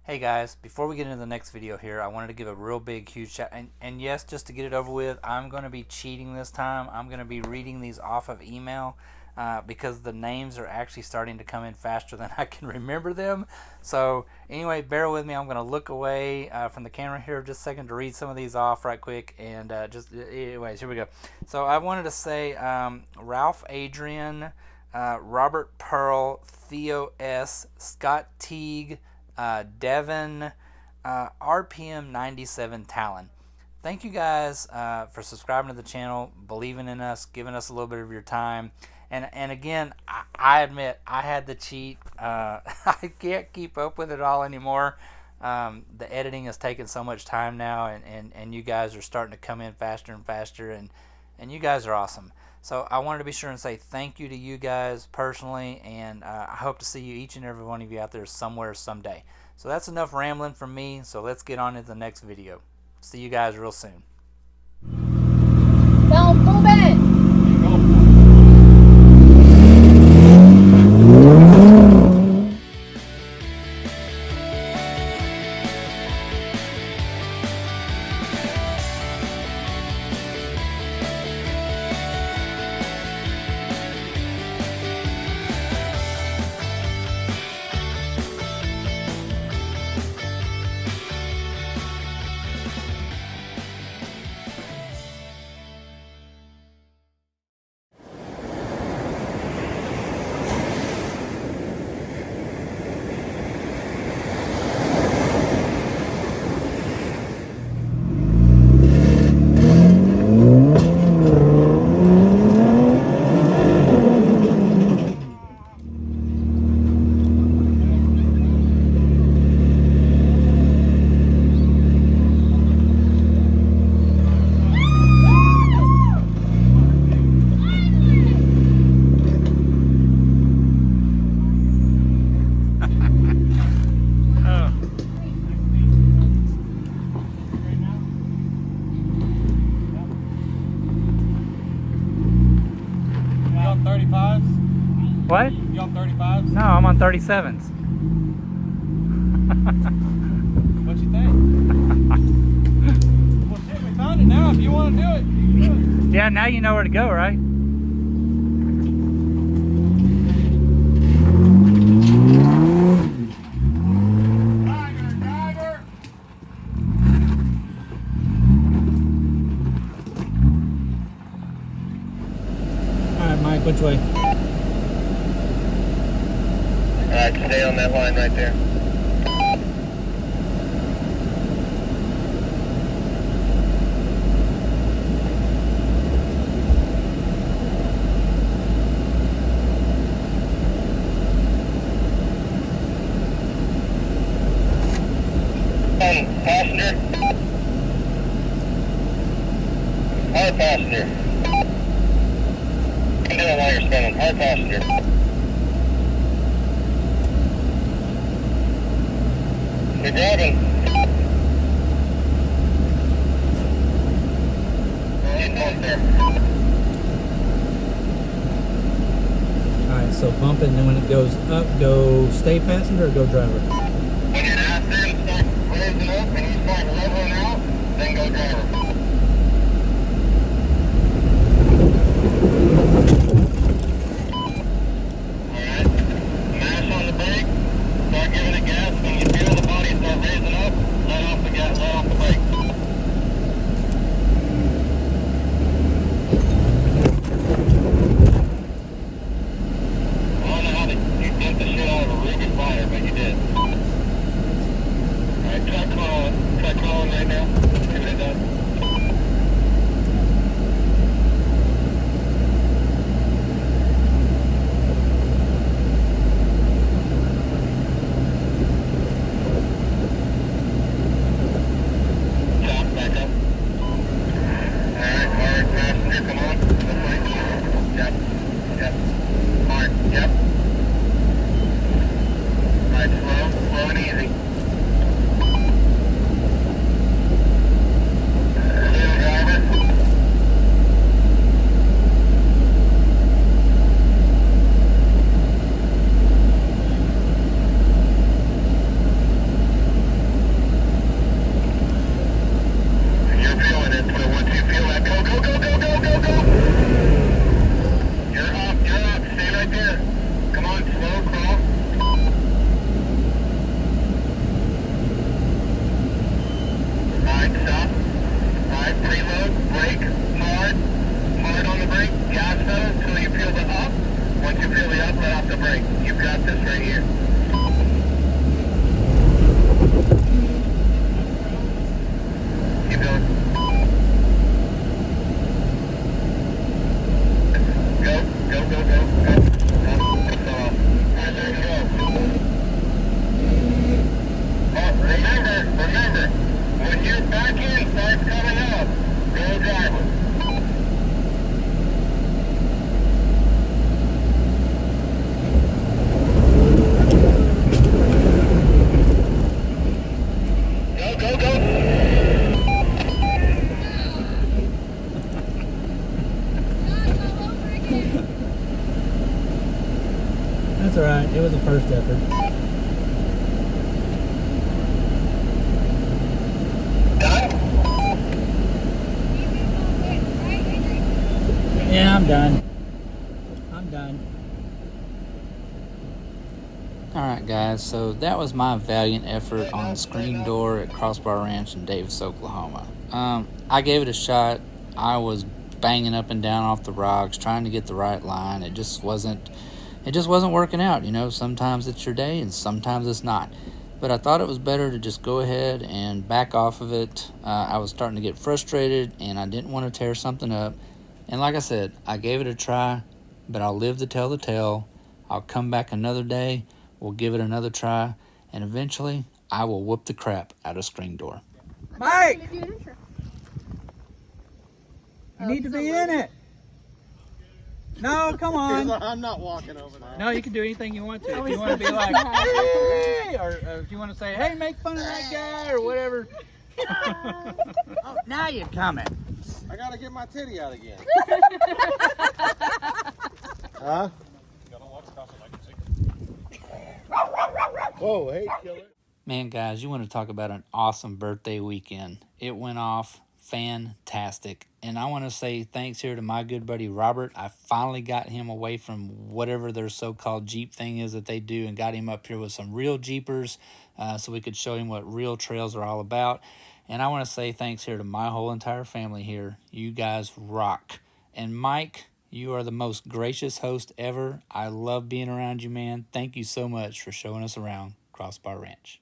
Hey guys, before we get into the next video here, I wanted to give a real big, huge shout. And yes, just to get it over with, I'm going to be cheating this time. I'm going to be reading these off of email because the names are actually starting to come in faster than I can remember them. So anyway, bear with me. I'm going to look away from the camera here just a second to read some of these off right quick. And anyways, here we go. So I wanted to say Ralph Adrian, Robert Pearl, Theo S., Scott Teague, Devin, RPM 97 Talon. Thank you guys for subscribing to the channel, believing in us, giving us a little bit of your time. And again, I admit I had to cheat. I can't keep up with it all anymore. The editing has taken so much time now, and you guys are starting to come in faster and faster, and you guys are awesome. So I wanted to be sure and say thank you to you guys personally, and I hope to see you, each and every one of you out there somewhere someday. So that's enough rambling from me, so let's get on to the next video. See you guys real soon. Don't move it! What? You on 35s? No, I'm on 37s. What you think? Well, shit, we found it now. If you want to do it, you can do it. Yeah, now you know where to go, right? Driver! All right, Mike, which way? Alright, stay on that line right there. Passenger. Hard passenger. You can do it while you're spinning. Hard passenger. You're driving. Alright, so bump it, and then when it goes up, go stay passenger or go driver? When your ass end starts raising up and you start leveling out, then go driver. Alright. Mash on the brake. Start giving it gas. When you feel the body start raising up, let off the gas, let off the brake. I don't know how you did the shit out of a Rubik fire, but you did. Alright, try crawling right now. See what it does. first effort. Yeah, I'm done. I'm done. Alright guys, so that was my valiant effort on ScreenDoor at Crossbar Ranch in Davis, Oklahoma. I gave it a shot. I was banging up and down off the rocks, trying to get the right line. It just wasn't working out, you know. Sometimes it's your day and sometimes it's not. But I thought it was better to just go ahead and back off of it. I was starting to get frustrated and I didn't want to tear something up. And like I said, I gave it a try, but I'll live to tell the tale. I'll come back another day, we'll give it another try, and eventually I will whoop the crap out of ScreenDoor. Mike! You need to be in it. No, come on. I'm not walking over there. No, you can do anything you want to. If you want to be like, hey, or if you want to say, hey, make fun of that guy, or whatever. Oh, now you're coming. I gotta get my titty out again. Huh? Whoa, hey, killer. Man, guys, you want to talk about an awesome birthday weekend. It went off fantastic. And I want to say thanks here to my good buddy Robert. I finally got him away from whatever their so-called Jeep thing is that they do and got him up here with some real Jeepers so we could show him what real trails are all about. And I want to say thanks here to my whole entire family here. You guys rock. And Mike, you are the most gracious host ever. I love being around you, man. Thank you so much for showing us around Crossbar Ranch.